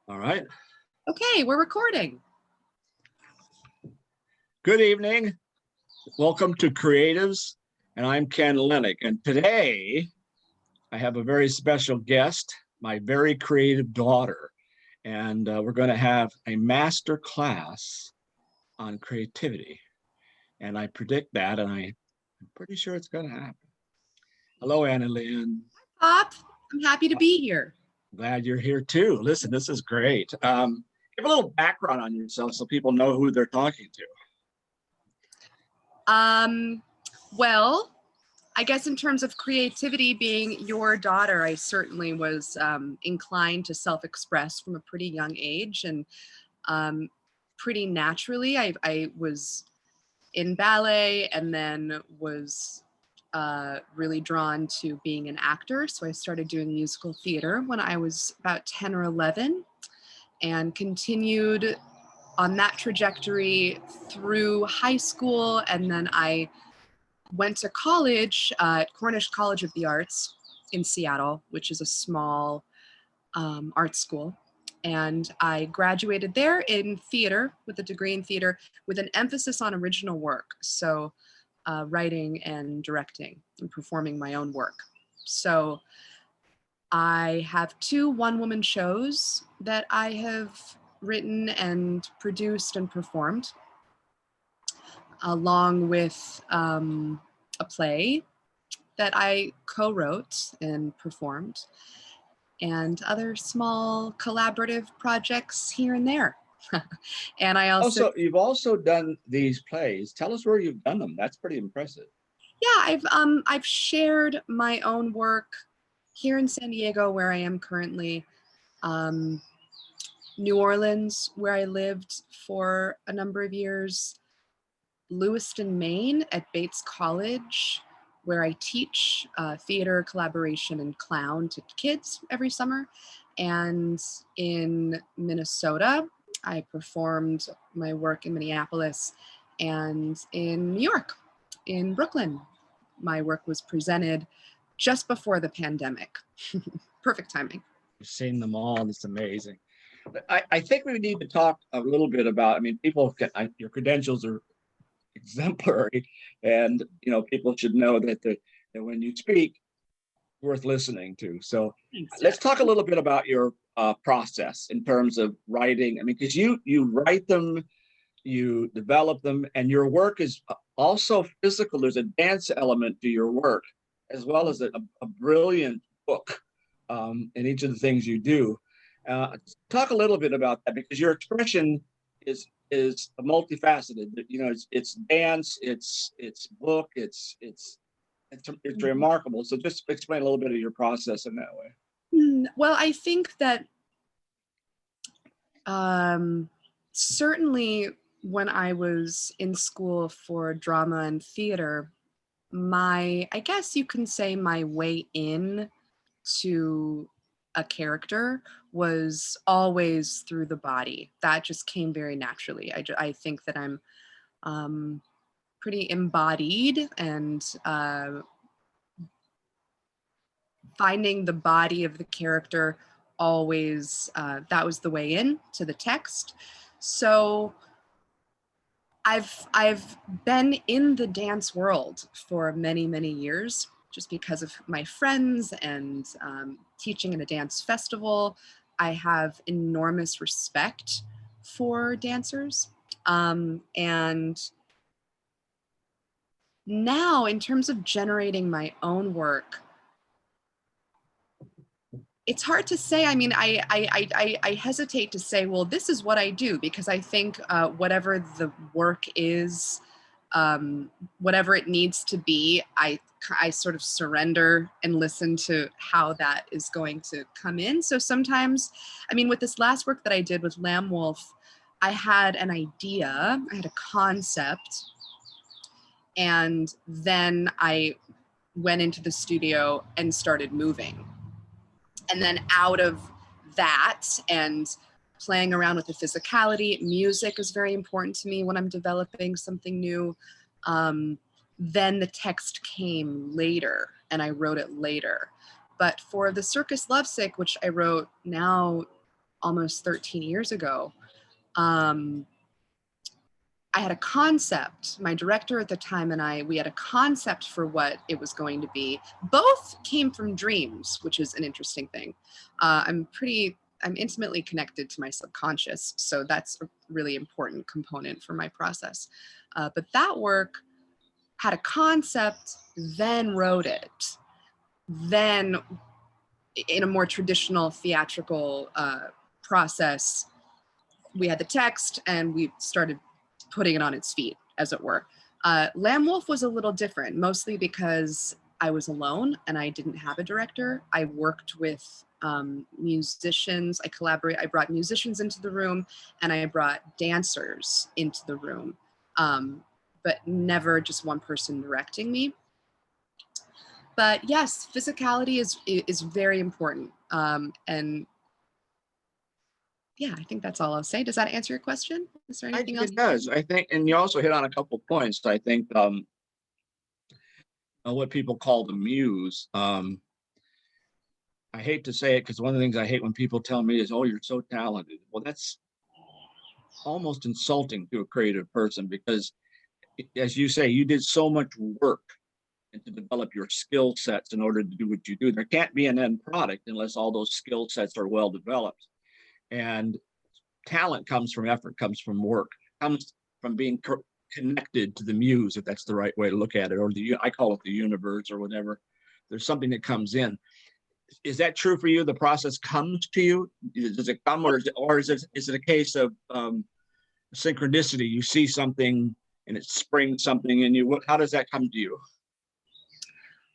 All right. Okay, we're recording. Good evening. Welcome to Creatives, and I'm Ken Lehnig. And today I have a very special guest, my very creative daughter. And we're going to have a master class on creativity. And I predict that, and I'm pretty sure it's going to happen. Hello, Annalyn. Pop, I'm happy to be here. Glad you're here too. Listen, this is great. Give a little background on yourself so people know who they're talking to. Well, I guess in terms of creativity, being your daughter, I certainly was inclined to self-express from a pretty young age, and pretty naturally. I was in ballet and then was really drawn to being an actor. So I started doing musical theater when I was about 10 or 11 and continued on that trajectory through high school. And then I went to college at Cornish College of the Arts in Seattle, which is a small art school. And I graduated there in theater with a degree in theater with an emphasis on original work. So writing and directing and performing my own work. So I have 2 one-woman shows that I have written and produced and performed, along with a play that I co-wrote and performed, and other small collaborative projects here and there. And I also you've also done these plays. Tell us where you've done them. That's pretty impressive. Yeah, I've shared my own work here in San Diego, where I am currently, New Orleans, where I lived for a number of years, Lewiston, Maine at Bates College, where I teach theater, collaboration, and clown to kids every summer. And in Minnesota, I performed my work in Minneapolis, and in New York, in Brooklyn, my work was presented just before the pandemic. Perfect timing. You've seen them all. It's amazing. But I think we need to talk a little bit about, I mean, your credentials are exemplary, and people should know that when you speak, worth listening to. So let's talk a little bit about your process in terms of writing. I mean, because you write them, you develop them, and your work is also physical. There's a dance element to your work, as well as a brilliant book in each of the things you do. Talk a little bit about that, because your expression is multifaceted. It's dance, it's book, it's remarkable. So just explain a little bit of your process in that way. Well, I think that certainly when I was in school for drama and theater, I guess you can say my way in to a character was always through the body. That just came very naturally. I think that I'm pretty embodied, and finding the body of the character always, that was the way in to the text. So I've been in the dance world for many, many years, just because of my friends and teaching in a dance festival. I have enormous respect for dancers. And now, in terms of generating my own work, it's hard to say. I mean, I hesitate to say, well, this is what I do, because I think whatever the work is, whatever it needs to be, I sort of surrender and listen to how that is going to come in. So sometimes, I mean, with this last work that I did with LAMB-WOLF, I had an idea, I had a concept, and then I went into the studio and started moving. And then out of that and playing around with the physicality, music is very important to me when I'm developing something new. Then the text came later, and I wrote it later. But for the Circus Lovesick, which I wrote now almost 13 years ago. I had a concept. My director at the time and we had a concept for what it was going to be. Both came from dreams, which is an interesting thing. I'm intimately connected to my subconscious, so that's a really important component for my process. But that work had a concept, then wrote it. Then in a more traditional theatrical process, we had the text and we started putting it on its feet, as it were. LAMB-WOLF was a little different, mostly because I was alone and I didn't have a director. I worked with musicians. I brought musicians into the room and I brought dancers into the room, but never just one person directing me. But yes, physicality is very important. And yeah, I think that's all I'll say. Does that answer your question? Is there anything else? It does. I think, and you also hit on a couple points. I think what people call the muse. I hate to say it because one of the things I hate when people tell me is, "Oh, you're so talented." Well, that's almost insulting to a creative person because, as you say, you did so much work and to develop your skill sets in order to do what you do. There can't be an end product unless all those skill sets are well developed. And talent comes from effort, comes from work, comes from being connected to the muse, if that's the right way to look at it, or I call it the universe or whatever. There's something that comes in. Is that true for you? The process comes to you? Does it come, or is it a case of synchronicity? You see something and it springs something in you. How does that come to you?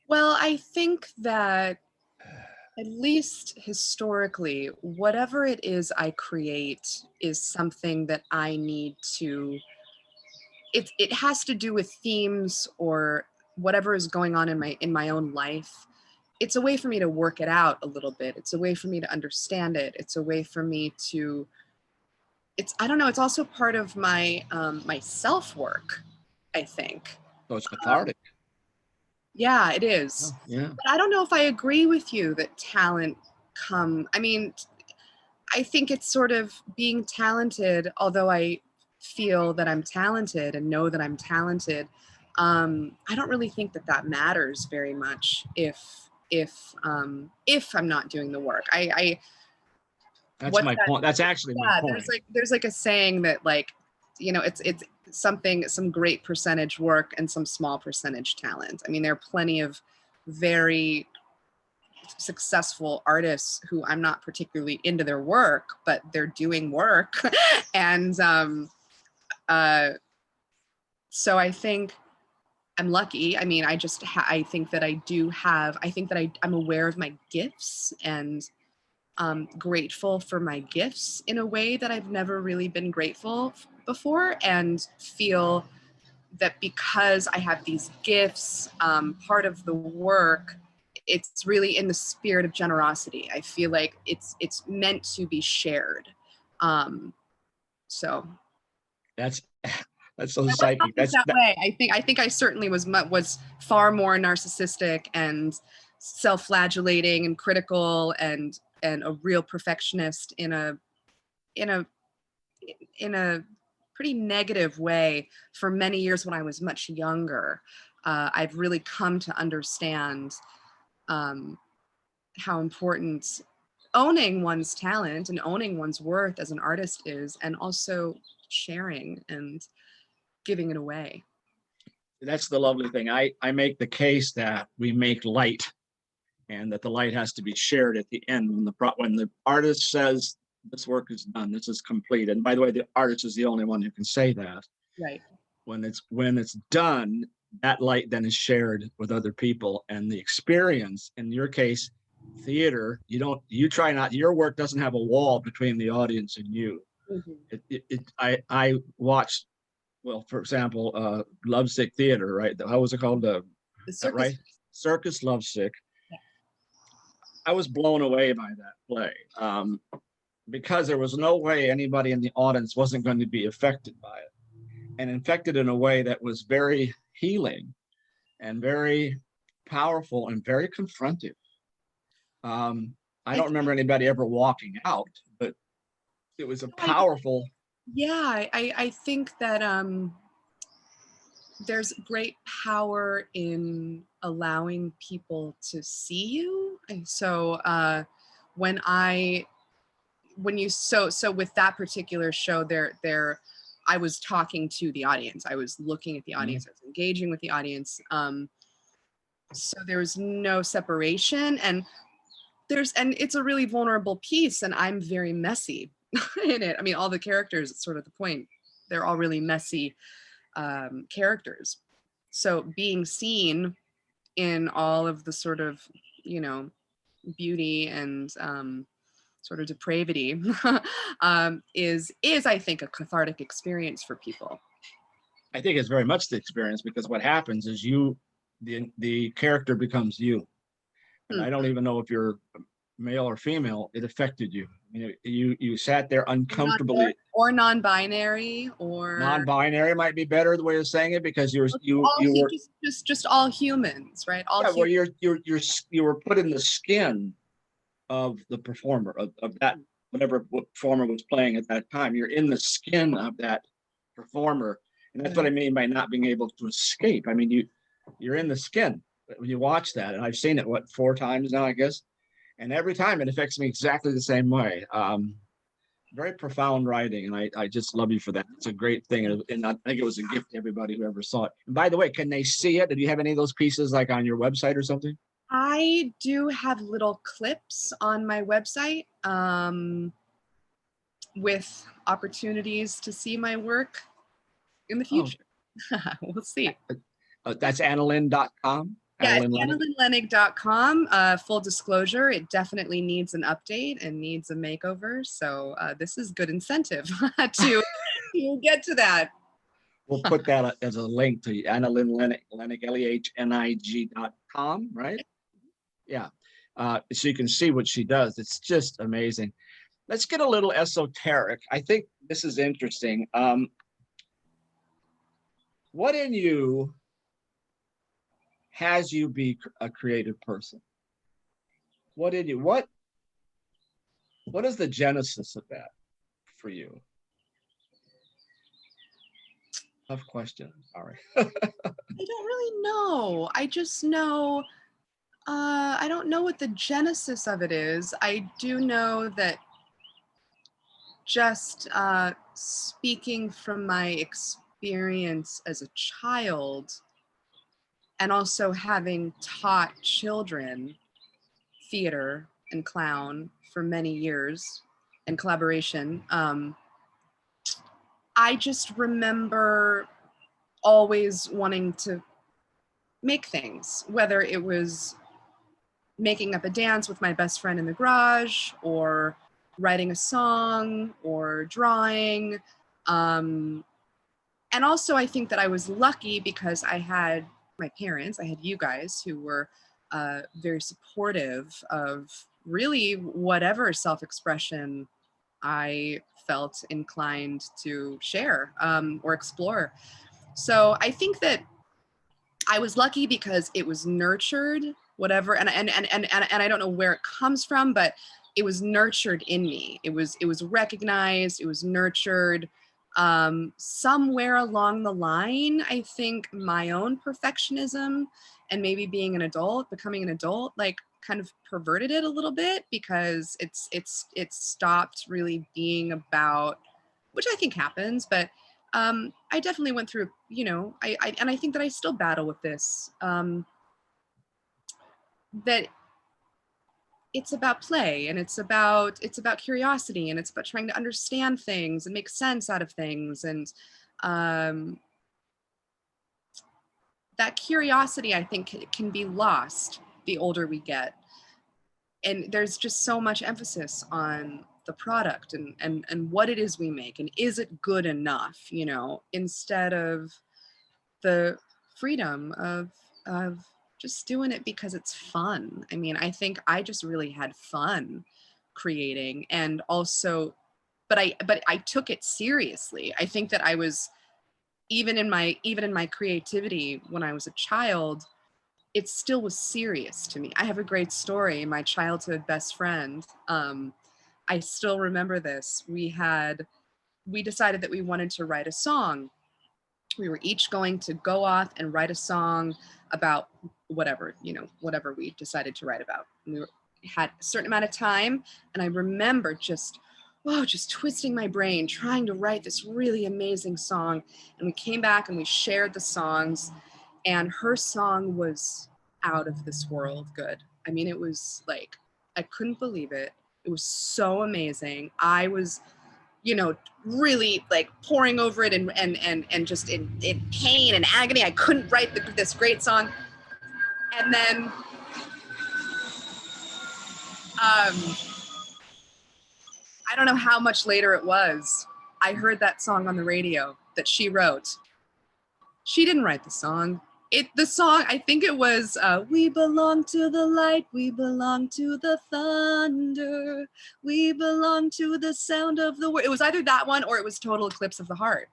Well, I think that at least historically, whatever it is I create is something that I need to, it has to do with themes or whatever is going on in my own life. It's a way for me to work it out a little bit. It's a way for me to understand it. It's a way for me to, I don't know, it's also part of my my self-work, I think. So it's cathartic. Yeah, it is. Oh, yeah. But I don't know if I agree with you that talent I mean, I think it's sort of being talented, although I feel that I'm talented and know that I'm talented. I don't really think that matters very much if I'm not doing the work. That's my point. That's actually my point. There's like a saying that, like, you know, it's some great percentage work and some small percentage talent. I mean, there are plenty of very successful artists who I'm not particularly into their work, but they're doing work. And so I think I'm lucky. I mean, I think that I'm aware of my gifts and grateful for my gifts in a way that I've never really been grateful before, and feel that because I have these gifts, part of the work, it's really in the spirit of generosity. I feel like it's meant to be shared. So that's so psychic. That's that way. I think I certainly was far more narcissistic and self-flagellating and critical and a real perfectionist in a pretty negative way for many years when I was much younger. I've really come to understand how important owning one's talent and owning one's worth as an artist is, and also sharing and giving it away. That's the lovely thing. I make the case that we make light, and that the light has to be shared at the end when the artist says this work is done, this is complete. And by the way, the artist is the only one who can say that. Right. When it's done, that light then is shared with other people, and the experience, in your case, theater, your work doesn't have a wall between the audience and you. Mm-hmm. I watched, well, for example, Lovesick Theater, right? How was it called? The Circus. Right? Circus Lovesick. Yeah. I was blown away by that play, because there was no way anybody in the audience wasn't going to be affected by it, and infected in a way that was very healing and very powerful and very confrontive. I don't remember anybody ever walking out, but it was a powerful. Yeah, I think that there's great power in allowing people to see you. And so so with that particular show, I was talking to the audience. I was looking at the audience. I was engaging with the audience. So there was no separation, and it's a really vulnerable piece, and I'm very messy in it. I mean, all the characters, it's sort of the point. They're all really messy characters. So being seen in all of the sort of, beauty and sort of depravity is I think a cathartic experience for people. I think it's very much the experience, because what happens is the character becomes you. And I don't even know if you're male or female, it affected you. I mean, you sat there uncomfortably. Or non-binary, or non-binary might be better the way of saying it, because you were just all humans, right? All well, you were put in the skin of the performer of that, whatever performer was playing at that time. You're in the skin of that performer, and that's what I mean by not being able to escape. I mean, you're in the skin when you watch that, and I've seen it 4 times now, I guess, and every time it affects me exactly the same way. Very profound writing, and I just love you for that. It's a great thing, and I think it was a gift to everybody who ever saw it. And by the way, can they see it? Did you have any of those pieces like on your website or something? I do have little clips on my website with opportunities to see my work in the future. We'll see. That's Annalyn.com. Yeah, AnnalynLehnig.com. Full disclosure, it definitely needs an update and needs a makeover. So this is good incentive to get to that. We'll put that as a link to Annalyn Lehnig, LEHNIG.com, right? Yeah. So you can see what she does. It's just amazing. Let's get a little esoteric. I think this is interesting. What in you has you be a creative person? What in you? What is the genesis of that for you? Tough question. Sorry. I don't really know. I just know, I don't know what the genesis of it is. I do know that just speaking from my experience as a child, and also having taught children theater and clown for many years and collaboration, I just remember always wanting to make things, whether it was making up a dance with my best friend in the garage, or writing a song, or drawing. And also I think that I was lucky because I had my parents, I had you guys who were very supportive of really whatever self-expression I felt inclined to share or explore. So I think that I was lucky because it was nurtured, whatever, and I don't know where it comes from, but it was nurtured in me. It was recognized, it was nurtured. Somewhere along the line, I think my own perfectionism and maybe becoming an adult, like kind of perverted it a little bit, because it stopped really being about, which I think happens, but I definitely went through, I think that I still battle with this, that it's about play, and it's about curiosity, and it's about trying to understand things and make sense out of things. And that curiosity, I think, can be lost the older we get. And there's just so much emphasis on the product and what it is we make, and is it good enough, instead of the freedom of just doing it because it's fun. I mean, I think I just really had fun creating, and also, but I took it seriously. I think that I was, even in my creativity when I was a child, it still was serious to me. I have a great story. My childhood best friend, I still remember this. We decided that we wanted to write a song. We were each going to go off and write a song about whatever, whatever we decided to write about. Had a certain amount of time, and I remember just twisting my brain, trying to write this really amazing song. And we came back and we shared the songs, and her song was out of this world good. I mean, it was like, I couldn't believe it. It was so amazing. I was, really like poring over it and just in pain and agony. I couldn't write this great song. And then, I don't know how much later it was, I heard that song on the radio that she wrote. She didn't write the song. The song, I think it was, we belong to the light, we belong to the thunder, we belong to the sound of the world. It was either that one or it was Total Eclipse of the Heart.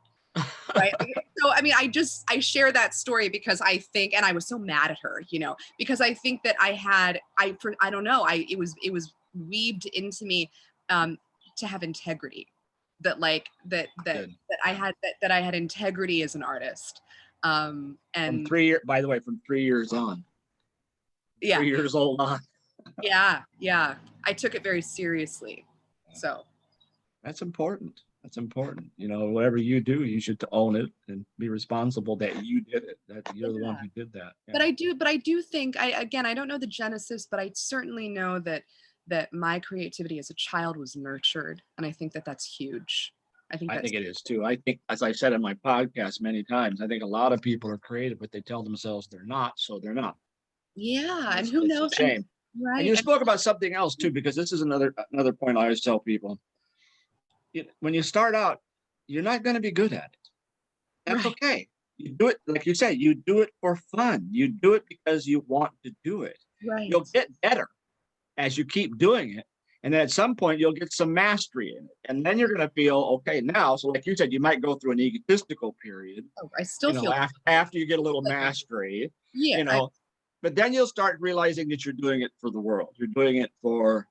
Right. So, I mean, I share that story because I think, and I was so mad at her, because I think that I don't know, it was weaved into me, to have integrity, that I had integrity as an artist. And from 3 years, by the way, from 3 years on. Yeah. 3 years old on. Yeah. I took it very seriously. So that's important. That's important. Whatever you do, you should own it and be responsible that you did it, that you're the one who did that. Yeah. But I do think, I don't know the genesis, but I certainly know that my creativity as a child was nurtured. And I think that that's huge. I think it is too. I think, as I said in my podcast many times, I think a lot of people are creative, but they tell themselves they're not, so they're not. Yeah. And who knows? It's a shame. Right. And you spoke about something else too, because this is another point I always tell people. When you start out, you're not going to be good at it. That's right. Okay. You do it, like you said, you do it for fun. You do it because you want to do it. Right. You'll get better as you keep doing it. And then at some point you'll get some mastery in it. And then you're going to feel okay now. So like you said, you might go through an egotistical period. Oh, I still feel after you get a little mastery, but then you'll start realizing that you're doing it for the world. You're doing it for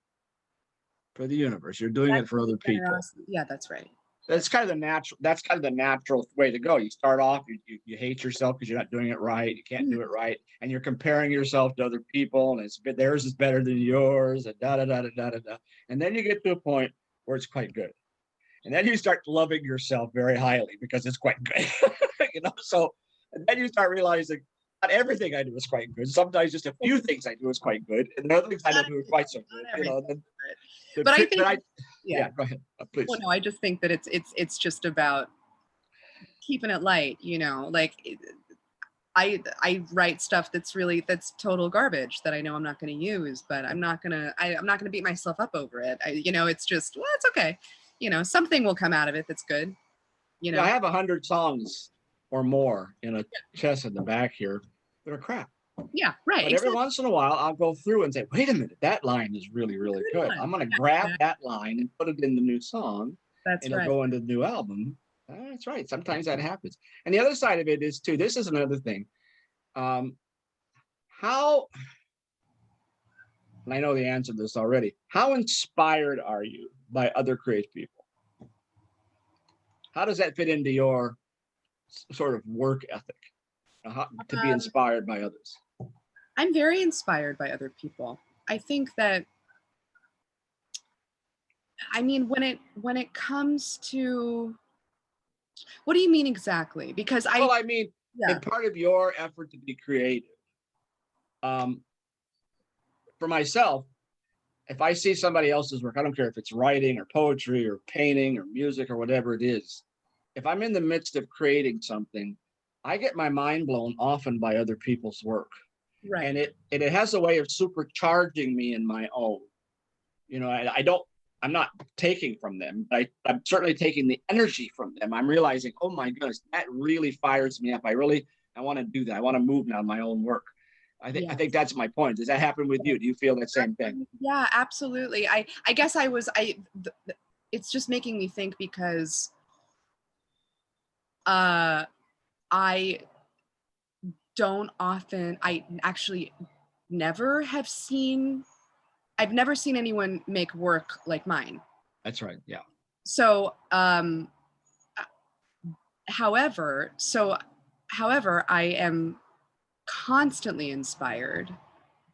the universe. You're doing it for other people. Yeah, that's right. That's kind of the natural way to go. You start off, you hate yourself because you're not doing it right. You can't do it right. And you're comparing yourself to other people, and theirs is better than yours, and da da da da da da. And then you get to a point where it's quite good. And then you start loving yourself very highly because it's quite good. So and then you start realizing not everything I do is quite good. Sometimes just a few things I do is quite good, and the other things I don't do are quite so good. But I think, go ahead, please. Well, no, I just think that it's just about keeping it light, like I write stuff that's total garbage that I know I'm not going to use, but I'm not going to beat myself up over it. It's just, well, it's okay. Something will come out of it that's good. Yeah, I have 100 songs or more in a chest in the back here that are crap. Yeah, right. But every once in a while, I'll go through and say, wait a minute, that line is really, really good. I'm going to grab that line and put it in the new song. That's right. It'll go into the new album. That's right. Sometimes that happens. And the other side of it is, too, this is another thing. And I know the answer to this already. How inspired are you by other creative people? How does that fit into your sort of work ethic? To be inspired by others? I'm very inspired by other people. I think that, when it comes to, what do you mean exactly? Because in part of your effort to be creative, for myself, if I see somebody else's work, I don't care if it's writing or poetry or painting or music or whatever it is, if I'm in the midst of creating something, I get my mind blown often by other people's work. Right. And it has a way of supercharging me in my own. I'm not taking from them, but I'm certainly taking the energy from them. I'm realizing, oh my goodness, that really fires me up. I want to do that. I want to move now in my own work. I think that's my point. Does that happen with you? Do you feel that same thing? Yeah, absolutely. I guess it's just making me think because I actually I've never seen anyone make work like mine. That's right. Yeah. So, however, I am constantly inspired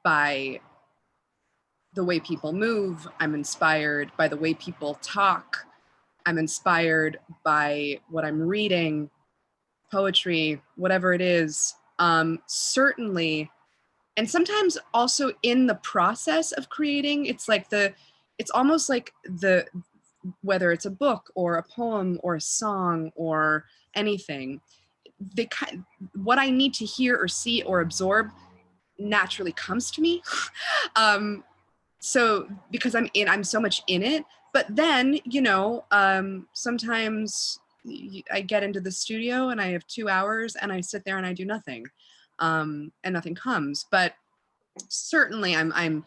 by the way people move. I'm inspired by the way people talk. I'm inspired by what I'm reading, poetry, whatever it is. Certainly, and sometimes also in the process of creating, it's almost like whether it's a book or a poem or a song or anything, what I need to hear or see or absorb naturally comes to me. So because I'm so much in it. But then, sometimes I get into the studio and I have 2 hours and I sit there and I do nothing, and nothing comes. But certainly, I'm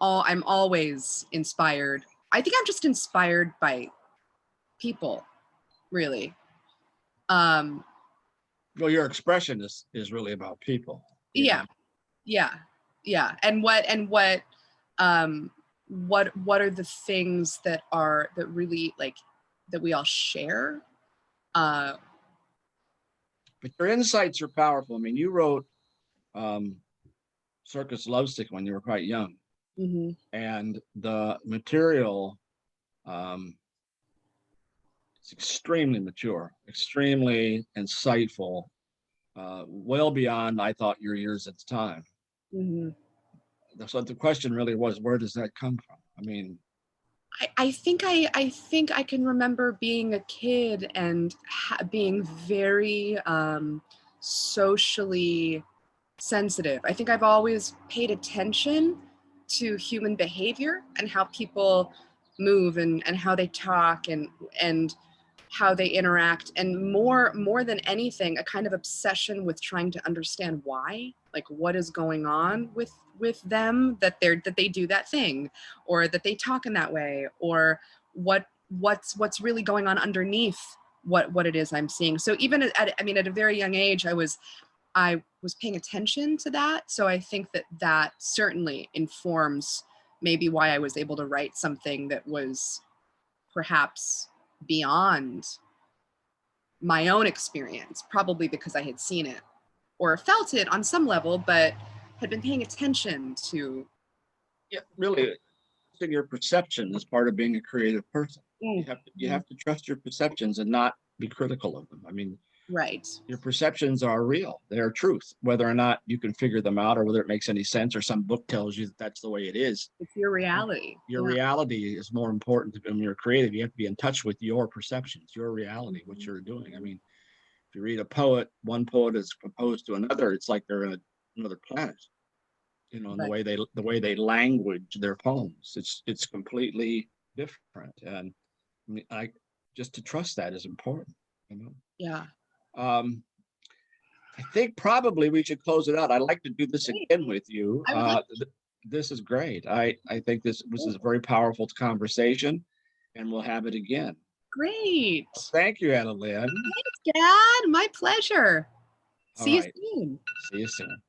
always inspired. I think I'm just inspired by people, really. Well, your expression is really about people. Yeah, yeah. And what are the things that really like that we all share? But your insights are powerful. I mean, you wrote Circus Lovesick when you were quite young, Mm-hmm. and the material is extremely mature, extremely insightful, well beyond, I thought, your years at the time. Mm-hmm. So the question really was, where does that come from? I mean, I think I can remember being a kid and being very socially sensitive. I think I've always paid attention to human behavior and how people move and how they talk and how they interact, and more than anything, a kind of obsession with trying to understand why, like what is going on with them, that they do that thing, or that they talk in that way, or what's really going on underneath what it is I'm seeing. So even at a very young age, I was paying attention to that. So I think that certainly informs maybe why I was able to write something that was perhaps beyond my own experience, probably because I had seen it or felt it on some level, but had been paying attention to. yeah, really, your perception is part of being a creative person. You have to trust your perceptions and not be critical of them. I mean, right. Your perceptions are real. They're truth, whether or not you can figure them out or whether it makes any sense or some book tells you that that's the way it is. It's your reality. Your reality is more important when you're creative. You have to be in touch with your perceptions, your reality, what you're doing. I mean, if you read a poet, one poet is opposed to another. It's like they're in another planet, and Right. the way they language their poems. It's completely different. And I mean, just to trust that is important, Yeah. I think probably we should close it out. I'd like to do this again with you. I would like This is great. I think this is a very powerful conversation, and we'll have it again. Great. Thank you, Annalyn. Thanks, Dad. My pleasure. See you soon. See you soon.